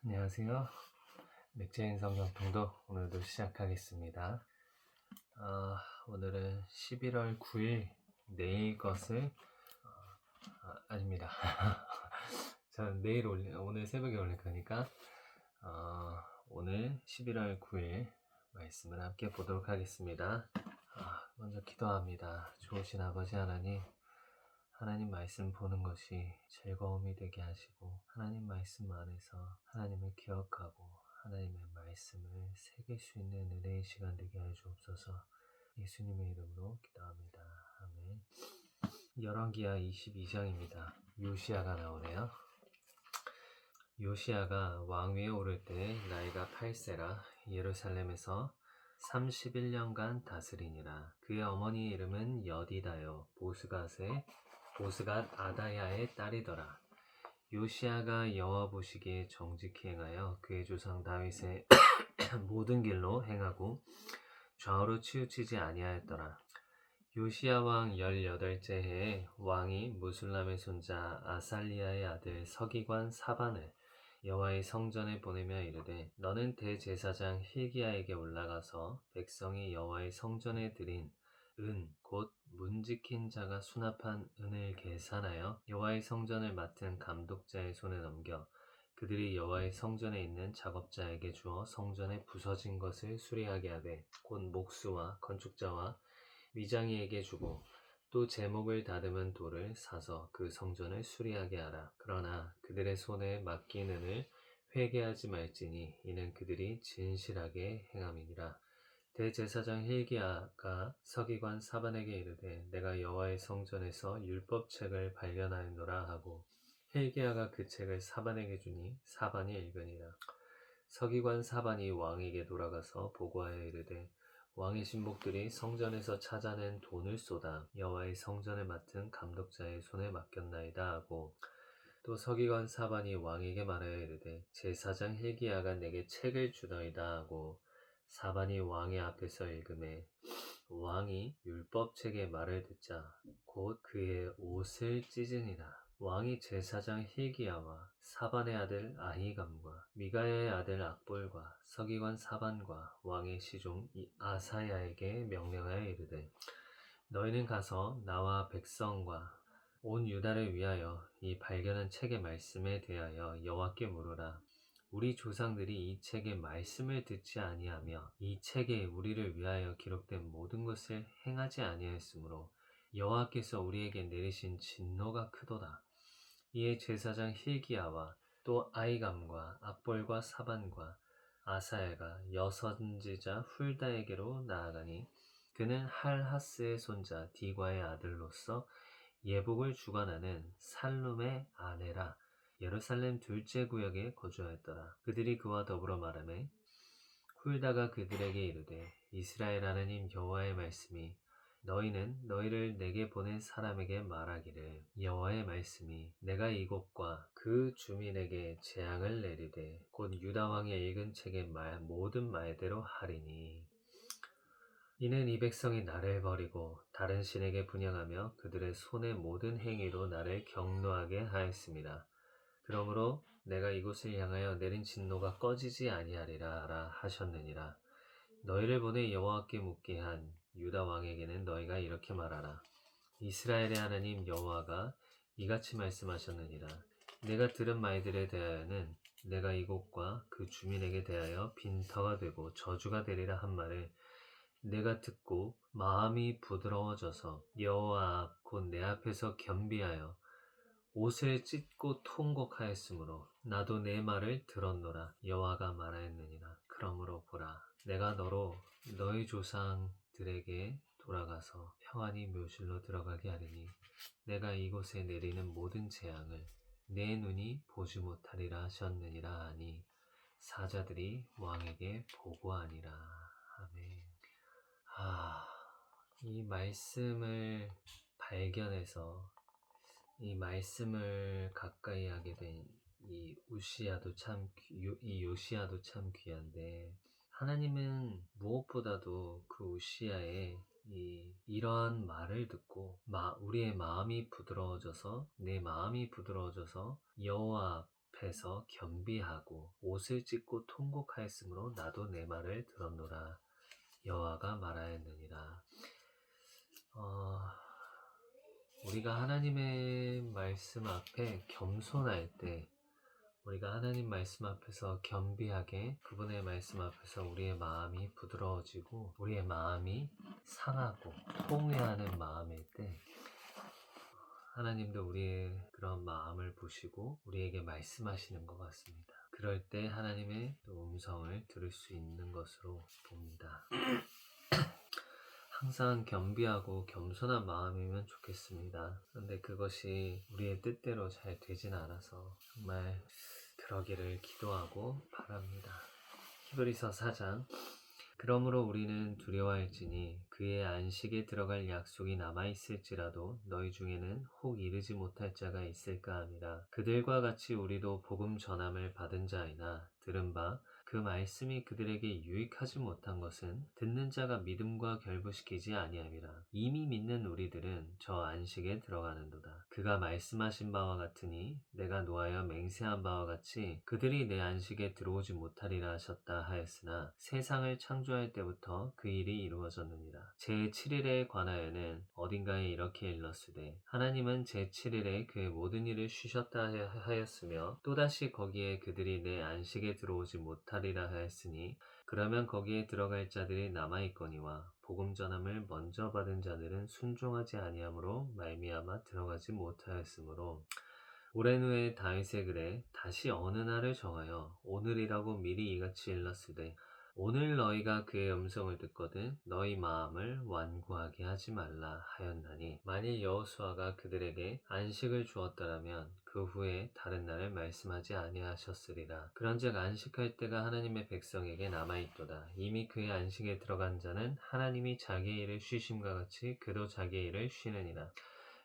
안녕하세요. 맥주인 성경 통독 오늘도 시작하겠습니다. 오늘은 11월 9일 내일 것을 아닙니다. 저는 오늘 새벽에 올릴 거니까 오늘 11월 9일 말씀을 함께 보도록 하겠습니다. 먼저 기도합니다. 좋으신 아버지 하나님 말씀 보는 것이 즐거움이 되게 하시고 하나님 말씀 안에서 하나님을 기억하고 하나님의 말씀을 새길 수 있는 은혜의 시간 되게 하여 주옵소서. 예수님의 이름으로 기도합니다. 아멘. 열왕기하 22장입니다. 요시야가 나오네요. 요시야가 왕위에 오를 때 나이가 8세라 예루살렘에서 31년간 다스리니라. 그의 어머니의 이름은 여디다요 보스갓 아다야의 딸이더라. 요시야가 여호와 보시기에 정직히 행하여 그의 조상 다윗의 모든 길로 행하고 좌우로 치우치지 아니하였더라. 요시야 왕 18째 해에 왕이 무술람의 손자 아살리야의 아들 서기관 사반을 여호와의 성전에 보내며 이르되 너는 대제사장 hil기야에게 올라가서 백성이 여호와의 성전에 드린 은 곧 문지킨 자가 수납한 은을 계산하여 여호와의 성전을 맡은 감독자의 손에 넘겨 그들이 여호와의 성전에 있는 작업자에게 주어 성전에 부서진 것을 수리하게 하되 곧 목수와 건축자와 위장이에게 주고 또 제목을 다듬은 돌을 사서 그 성전을 수리하게 하라. 그러나 그들의 손에 맡긴 은을 회개하지 말지니 이는 그들이 진실하게 행함이니라. 대제사장 hil기야가 서기관 사반에게 이르되 내가 여호와의 성전에서 율법책을 발견하였노라 하고 hil기야가 그 책을 사반에게 주니 사반이 읽으니라. 서기관 사반이 왕에게 돌아가서 보고하여 이르되 왕의 신복들이 성전에서 찾아낸 돈을 쏟아 여호와의 성전을 맡은 감독자의 손에 맡겼나이다 하고 또 서기관 사반이 왕에게 말하여 이르되 제사장 hil기야가 내게 책을 주더이다 하고 사반이 왕의 앞에서 읽음에 왕이 율법책의 말을 듣자 곧 그의 옷을 찢으니라. 왕이 제사장 hil기야와 사반의 아들 아히감과 미가야의 아들 악볼과 서기관 사반과 왕의 시종 아사야에게 명령하여 이르되 너희는 가서 나와 백성과 온 유다를 위하여 이 발견한 책의 말씀에 대하여 여호와께 물으라. 우리 조상들이 이 책의 말씀을 듣지 아니하며 이 책에 우리를 위하여 기록된 모든 것을 행하지 아니하였으므로 여호와께서 우리에게 내리신 진노가 크도다. 이에 제사장 hil기야와 또 아히감과 악볼과 사반과 아사야가 여선지자 훌다에게로 나아가니 그는 할하스의 손자 디과의 아들로서 예복을 주관하는 살룸의 아내라. 예루살렘 둘째 구역에 거주하였더라. 그들이 그와 더불어 말하매 훌다가 그들에게 이르되 이스라엘 하나님 여호와의 말씀이 너희는 너희를 내게 보낸 사람에게 말하기를 여호와의 말씀이 내가 이곳과 그 주민에게 재앙을 내리되 곧 유다 왕의 읽은 책의 모든 말대로 하리니 이는 이 백성이 나를 버리고 다른 신에게 분향하며 그들의 손의 모든 행위로 나를 경노하게 하였습니다. 그러므로 내가 이곳을 향하여 내린 진노가 꺼지지 아니하리라 하셨느니라. 너희를 보내 여호와께 묻게 한 유다 왕에게는 너희가 이렇게 말하라. 이스라엘의 하나님 여호와가 이같이 말씀하셨느니라. 내가 들은 말들에 대하여는 내가 이곳과 그 주민에게 대하여 빈터가 되고 저주가 되리라 한 말을 내가 듣고 마음이 부드러워져서 여호와 앞 곧 내 앞에서 겸비하여 옷을 찢고 통곡하였으므로 나도 내 말을 들었노라. 여호와가 말하였느니라. 그러므로 보라, 내가 너로 너희 조상들에게 돌아가서 평안히 묘실로 들어가게 하리니 내가 이곳에 내리는 모든 재앙을 내 눈이 보지 못하리라 하셨느니라 하니 사자들이 왕에게 보고하니라. 아멘. 이 말씀을 발견해서 이 말씀을 가까이 하게 된 이 요시야도 참 귀한데 하나님은 무엇보다도 그 우시야의 이러한 말을 듣고 우리의 마음이 부드러워져서 내 마음이 부드러워져서 여호와 앞에서 겸비하고 옷을 찢고 통곡하였으므로 나도 내 말을 들었노라. 여호와가 말하였느니라. 우리가 하나님의 말씀 앞에 겸손할 때, 우리가 하나님 말씀 앞에서 겸비하게 그분의 말씀 앞에서 우리의 마음이 부드러워지고 우리의 마음이 상하고 통회하는 마음일 때 하나님도 우리의 그런 마음을 보시고 우리에게 말씀하시는 것 같습니다. 그럴 때 하나님의 또 음성을 들을 수 있는 것으로 봅니다. 항상 겸비하고 겸손한 마음이면 좋겠습니다. 그런데 그것이 우리의 뜻대로 잘 되진 않아서 정말 그러기를 기도하고 바랍니다. 히브리서 4장. 그러므로 우리는 두려워할지니 그의 안식에 들어갈 약속이 남아있을지라도 너희 중에는 혹 이르지 못할 자가 있을까 함이라. 그들과 같이 우리도 복음 전함을 받은 자이나 들은 바 그 말씀이 그들에게 유익하지 못한 것은 듣는 자가 믿음과 결부시키지 아니함이라. 이미 믿는 우리들은 저 안식에 들어가는도다. 그가 말씀하신 바와 같으니 내가 노하여 맹세한 바와 같이 그들이 내 안식에 들어오지 못하리라 하셨다 하였으나 세상을 창조할 때부터 그 일이 이루어졌느니라. 제7일에 관하여는 어딘가에 이렇게 일렀으되 하나님은 제7일에 그의 모든 일을 쉬셨다 하였으며 또다시 거기에 그들이 내 안식에 들어오지 못하리라 하였으니 그러면 거기에 들어갈 자들이 남아있거니와 복음 전함을 먼저 받은 자들은 순종하지 아니함으로 말미암아 들어가지 못하였으므로 오랜 후에 다윗의 글에 다시 어느 날을 정하여 오늘이라고 미리 이같이 일렀으되 오늘 너희가 그의 음성을 듣거든 너희 마음을 완고하게 하지 말라 하였나니 만일 여호수아가 그들에게 안식을 주었더라면 그 후에 다른 날을 말씀하지 아니하셨으리라. 그런즉 안식할 때가 하나님의 백성에게 남아있도다. 이미 그의 안식에 들어간 자는 하나님이 자기의 일을 쉬심과 같이 그도 자기의 일을 쉬느니라.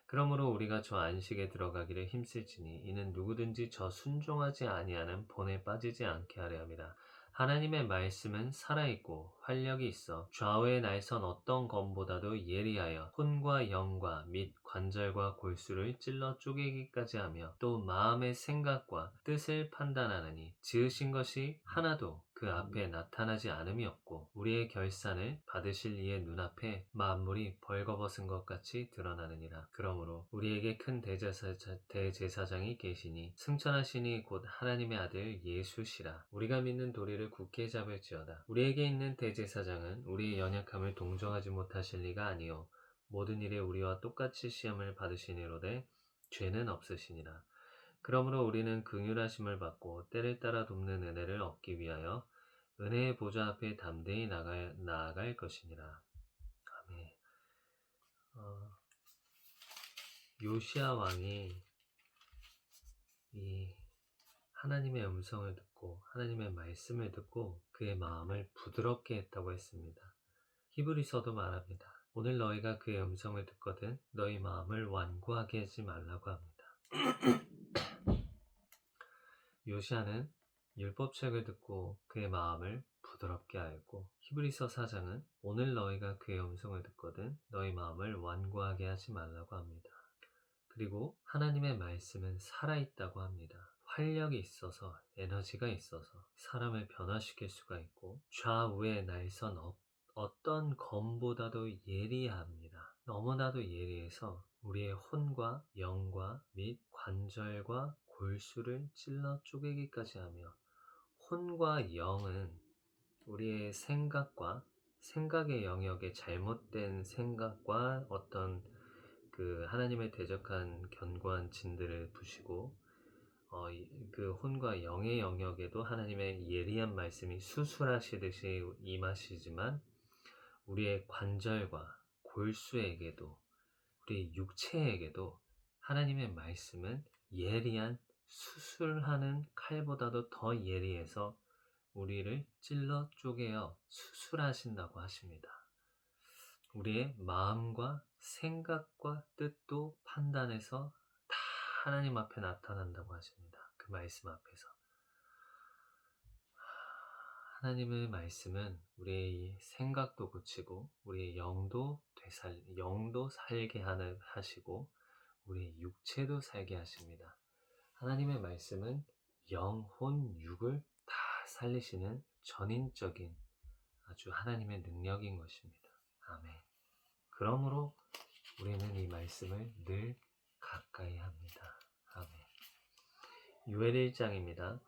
그러므로 우리가 저 안식에 들어가기를 힘쓸지니 이는 누구든지 저 순종하지 아니하는 본에 빠지지 않게 하려 함이라. 하나님의 말씀은 살아있고 활력이 있어 좌우의 날선 어떤 검보다도 예리하여 혼과 영과 및 관절과 골수를 찔러 쪼개기까지 하며 또 마음의 생각과 뜻을 판단하느니 지으신 것이 하나도 그 앞에 나타나지 않음이 없고 우리의 결산을 받으실 이의 눈앞에 만물이 벌거벗은 것 같이 드러나느니라. 그러므로 우리에게 큰 대제사장이 계시니 승천하시니 곧 하나님의 아들 예수시라. 우리가 믿는 도리를 굳게 잡을지어다. 우리에게 있는 대제사장은 우리의 연약함을 동정하지 못하실 리가 아니요 모든 일에 우리와 똑같이 시험을 받으시니로되 죄는 없으시니라. 그러므로 우리는 긍휼하심을 받고 때를 따라 돕는 은혜를 얻기 위하여 은혜의 보좌 앞에 담대히 나아갈 것이니라. 아멘. 요시야 왕이 이 하나님의 음성을 듣고 하나님의 말씀을 듣고 그의 마음을 부드럽게 했다고 했습니다. 히브리서도 말합니다. 오늘 너희가 그의 음성을 듣거든 너희 마음을 완고하게 하지 말라고 합니다. 요시야는 율법책을 듣고 그의 마음을 부드럽게 하였고 히브리서 4장은 오늘 너희가 그의 음성을 듣거든 너희 마음을 완고하게 하지 말라고 합니다. 그리고 하나님의 말씀은 살아있다고 합니다. 활력이 있어서 에너지가 있어서 사람을 변화시킬 수가 있고 좌우의 날선 어떤 검보다도 예리합니다. 너무나도 예리해서 우리의 혼과 영과 및 관절과 골수를 찔러 쪼개기까지 하며 혼과 영은 우리의 생각의 영역에 잘못된 생각과 어떤 그 하나님의 대적한 견고한 진들을 부시고 그 혼과 영의 영역에도 하나님의 예리한 말씀이 수술하시듯이 임하시지만 우리의 관절과 골수에게도 우리 육체에게도 하나님의 말씀은 예리한 수술하는 칼보다도 더 예리해서 우리를 찔러 쪼개어 수술하신다고 하십니다. 우리의 마음과 생각과 뜻도 판단해서 다 하나님 앞에 나타난다고 하십니다. 그 말씀 앞에서. 하나님의 말씀은 우리의 생각도 고치고 우리의 영도 살게 하시고 우리의 육체도 살게 하십니다. 하나님의 말씀은 영혼, 육을 다 살리시는 전인적인 아주 하나님의 능력인 것입니다. 아멘. 그러므로 우리는 이 말씀을 늘 가까이 합니다. 아멘. 요엘 1장입니다.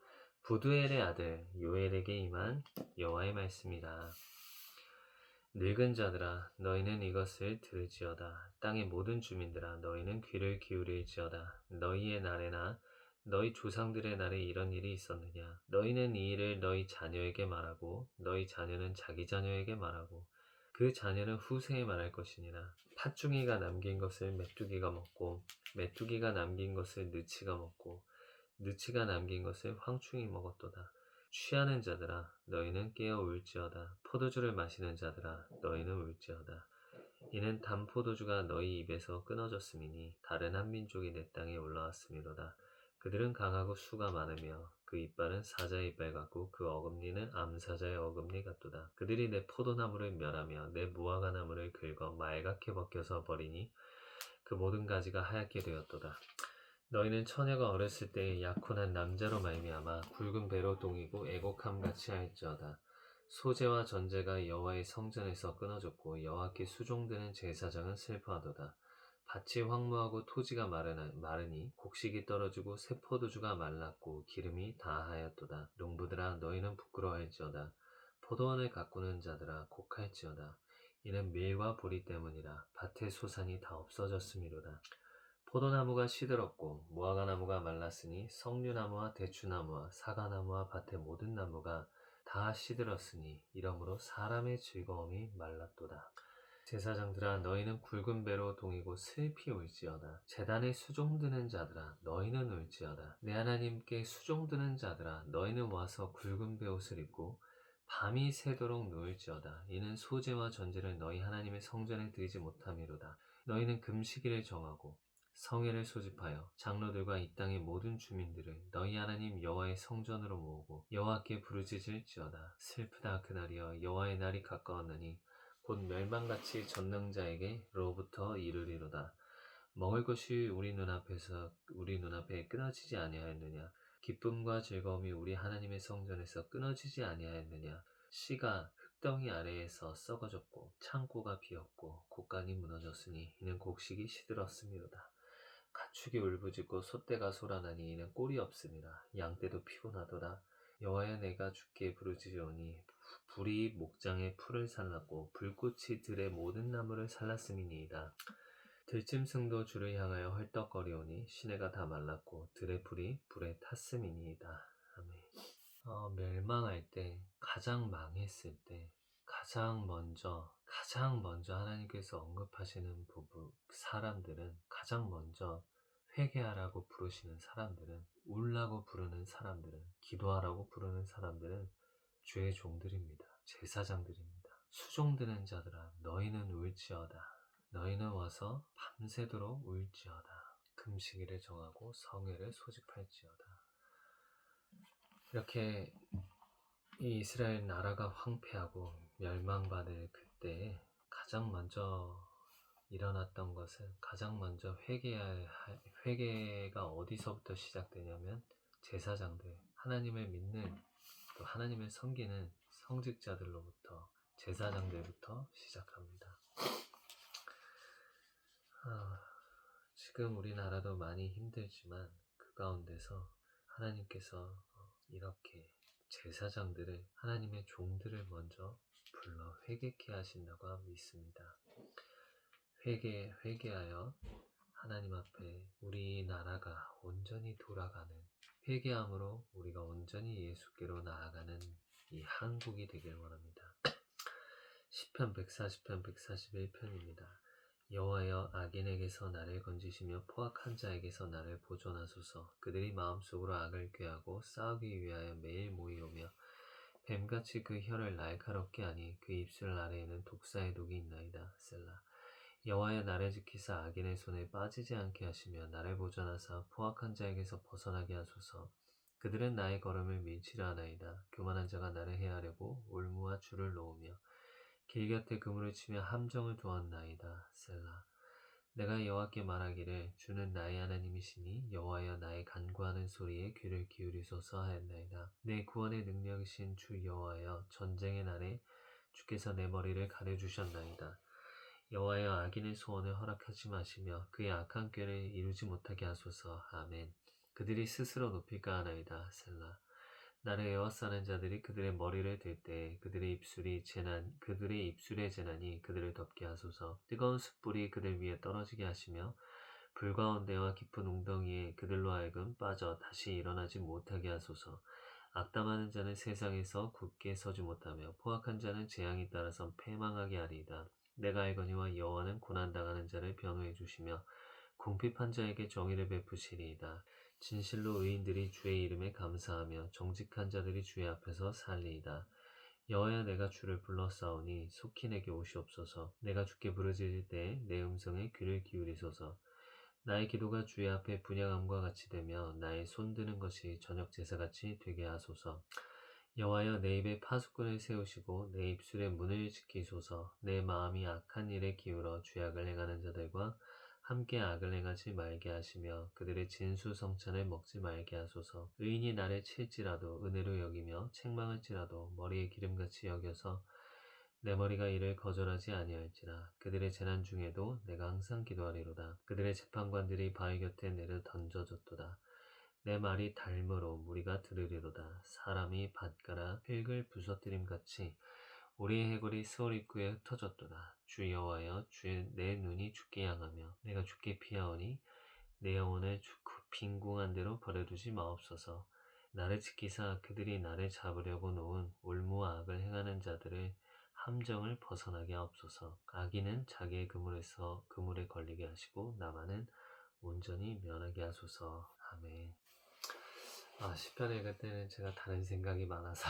부두엘의 아들 요엘에게 임한 여호와의 말씀이다. 늙은 자들아 너희는 이것을 들을지어다. 땅의 모든 주민들아 너희는 귀를 기울일지어다. 너희의 날에나 너희 조상들의 날에 이런 일이 있었느냐. 너희는 이 일을 너희 자녀에게 말하고 너희 자녀는 자기 자녀에게 말하고 그 자녀는 후세에 말할 것이니라. 팥중이가 남긴 것을 메뚜기가 먹고 메뚜기가 남긴 것을 느치가 먹고 느치가 남긴 것을 황충이 먹었도다. 취하는 자들아 너희는 깨어 울지어다. 포도주를 마시는 자들아 너희는 울지어다. 이는 단 포도주가 너희 입에서 끊어졌음이니 다른 한 민족이 내 땅에 올라왔음이로다. 그들은 강하고 수가 많으며 그 이빨은 사자의 이빨 같고 그 어금니는 암사자의 어금니 같도다. 그들이 내 포도나무를 멸하며 내 무화과 나무를 긁어 말갛게 벗겨서 버리니 그 모든 가지가 하얗게 되었도다. 너희는 처녀가 어렸을 때에 약혼한 남자로 말미암아 굵은 배로 동이고 애곡함 같이 할지어다. 소재와 전제가 여호와의 성전에서 끊어졌고 여호와께 수종드는 제사장은 슬퍼하도다. 밭이 황무하고 토지가 마르니 곡식이 떨어지고 새 포도주가 말랐고 기름이 다하였도다. 농부들아 너희는 부끄러워할지어다. 포도원을 가꾸는 자들아 곡할지어다. 이는 밀과 보리 때문이라. 밭의 소산이 다 없어졌음이로다. 포도나무가 시들었고 무화과나무가 말랐으니 석류나무와 대추나무와 사과나무와 밭의 모든 나무가 다 시들었으니 이러므로 사람의 즐거움이 말랐도다. 제사장들아 너희는 굵은 배로 동이고 슬피 울지어다. 제단에 수종드는 자들아 너희는 울지어다. 내 하나님께 수종드는 자들아 너희는 와서 굵은 배옷을 입고 밤이 새도록 누울지어다. 이는 소재와 전제를 너희 하나님의 성전에 드리지 못함이로다. 너희는 금시기를 정하고 성회를 소집하여 장로들과 이 땅의 모든 주민들을 너희 하나님 여호와의 성전으로 모으고 여호와께 부르짖을지어다. 슬프다 그날이여 여호와의 날이 가까웠느니 곧 멸망같이 전능자에게로부터 이르리로다. 먹을 것이 우리 눈앞에 끊어지지 아니하였느냐. 기쁨과 즐거움이 우리 하나님의 성전에서 끊어지지 아니하였느냐. 씨가 흙덩이 아래에서 썩어졌고 창고가 비었고 곡간이 무너졌으니 이는 곡식이 시들었음이로다. 가축이 울부짖고 소떼가 소란하니 이는 꼴이 없음이라. 양떼도 피곤하도다. 여호와여 내가 주께 부르짖으오니 불이 목장의 풀을 살랐고 불꽃이 들의 모든 나무를 살랐음이니이다. 들짐승도 주를 향하여 헐떡거리오니 시내가 다 말랐고 들의 풀이 불에 탔음이니이다. 아멘. 멸망할 때 가장 망했을 때 가장 먼저 하나님께서 언급하시는 사람들은 가장 먼저 회개하라고 부르시는 사람들은 울라고 부르는 사람들은 기도하라고 부르는 사람들은 주의 종들입니다. 제사장들입니다. 수종드는 자들아 너희는 울지어다. 너희는 와서 밤새도록 울지어다. 금식일을 정하고 성회를 소집할지어다. 이렇게 이 이스라엘 나라가 황폐하고 멸망받을 그때 가장 먼저 일어났던 것은 가장 먼저 회개가 어디서부터 시작되냐면 제사장들, 하나님을 믿는 또 하나님을 섬기는 성직자들로부터 제사장들부터 시작합니다. 지금 우리나라도 많이 힘들지만 그 가운데서 하나님께서 이렇게 제사장들을 하나님의 종들을 먼저 불러 회개케 하신다고 믿습니다. 회개하여 하나님 앞에 우리나라가 온전히 돌아가는 회개함으로 우리가 온전히 예수께로 나아가는 이 한국이 되길 원합니다. 시편 140편 141편입니다. 여호와여 악인에게서 나를 건지시며 포악한 자에게서 나를 보존하소서. 그들이 마음속으로 악을 꾀하고 싸우기 위하여 매일 모이오며 뱀같이 그 혀를 날카롭게 하니 그 입술 아래에는 독사의 독이 있나이다. 셀라. 여호와여 나를 지키사 악인의 손에 빠지지 않게 하시며 나를 보존하사 포악한 자에게서 벗어나게 하소서. 그들은 나의 걸음을 밀치려 하나이다. 교만한 자가 나를 해하려고 올무와 줄을 놓으며 길 곁에 그물을 치며 함정을 두었나이다. 셀라. 내가 여호와께 말하기를 주는 나의 하나님이시니 여호와여 나의 간구하는 소리에 귀를 기울이소서 하였나이다. 내 구원의 능력이신 주 여호와여 전쟁의 날에 주께서 내 머리를 가려주셨나이다. 여호와여 악인의 소원을 허락하지 마시며 그의 악한 꾀를 이루지 못하게 하소서. 아멘. 그들이 스스로 높일까 하나이다. 셀라. 나를 에워싸는 자들이 그들의 머리를 들 때 그들의 입술의 재난이 그들을 덮게 하소서. 뜨거운 숯불이 그들 위에 떨어지게 하시며 불 가운데와 깊은 웅덩이에 그들로 하여금 빠져 다시 일어나지 못하게 하소서. 악담하는 자는 세상에서 굳게 서지 못하며 포악한 자는 재앙이 따라서 패망하게 하리이다. 내가 알거니와 여호와는 고난당하는 자를 변호해 주시며 궁핍한 자에게 정의를 베푸시리이다. 진실로 의인들이 주의 이름에 감사하며 정직한 자들이 주의 앞에서 살리이다. 여호와여 내가 주를 불러싸오니 속히 내게 오시옵소서. 내가 주께 부르짖을 때 내 음성에 귀를 기울이소서. 나의 기도가 주의 앞에 분향함과 같이 되며 나의 손드는 것이 저녁 제사같이 되게 하소서. 여호와여 내 입에 파수꾼을 세우시고 내 입술의 문을 지키소서. 내 마음이 악한 일에 기울어 죄악을 행하는 자들과 함께 악을 행하지 말게 하시며 그들의 진수성찬을 먹지 말게 하소서. 의인이 나를 칠지라도 은혜로 여기며 책망할지라도 머리에 기름같이 여겨서 내 머리가 이를 거절하지 아니할지라. 그들의 재난 중에도 내가 항상 기도하리로다. 그들의 재판관들이 바위 곁에 내려 던져졌도다. 내 말이 닳으로 무리가 들으리로다. 사람이 밭가라 흙을 부서뜨림같이 우리의 해골이 스올 입구에 흩어졌도다. 주 여호와여 내 눈이 주께 향하며 내가 주께 피하오니 내 영혼을 빈궁한 대로 버려두지 마옵소서. 나를 지키사 그들이 나를 잡으려고 놓은 올무와 악을 행하는 자들의 함정을 벗어나게 하옵소서. 악인은 자기의 그물에 걸리게 하시고 나만은 온전히 면하게 하소서. 아멘. 시편 읽을 때는 제가 다른 생각이 많아서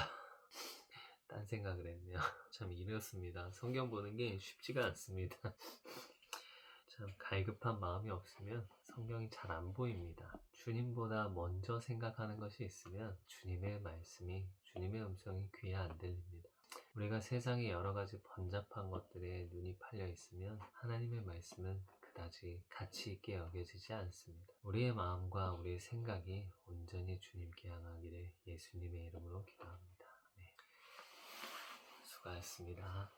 딴 생각을 했네요. 참 이렇습니다. 성경 보는 게 쉽지가 않습니다. 참 갈급한 마음이 없으면 성경이 잘 안 보입니다. 주님보다 먼저 생각하는 것이 있으면 주님의 음성이 귀에 안 들립니다. 우리가 세상의 여러 가지 번잡한 것들에 눈이 팔려 있으면 하나님의 말씀은 그다지 가치 있게 여겨지지 않습니다. 우리의 마음과 우리의 생각이 온전히 주님께 향하기를 예수님의 이름으로 기도합니다. 네. 수고하셨습니다.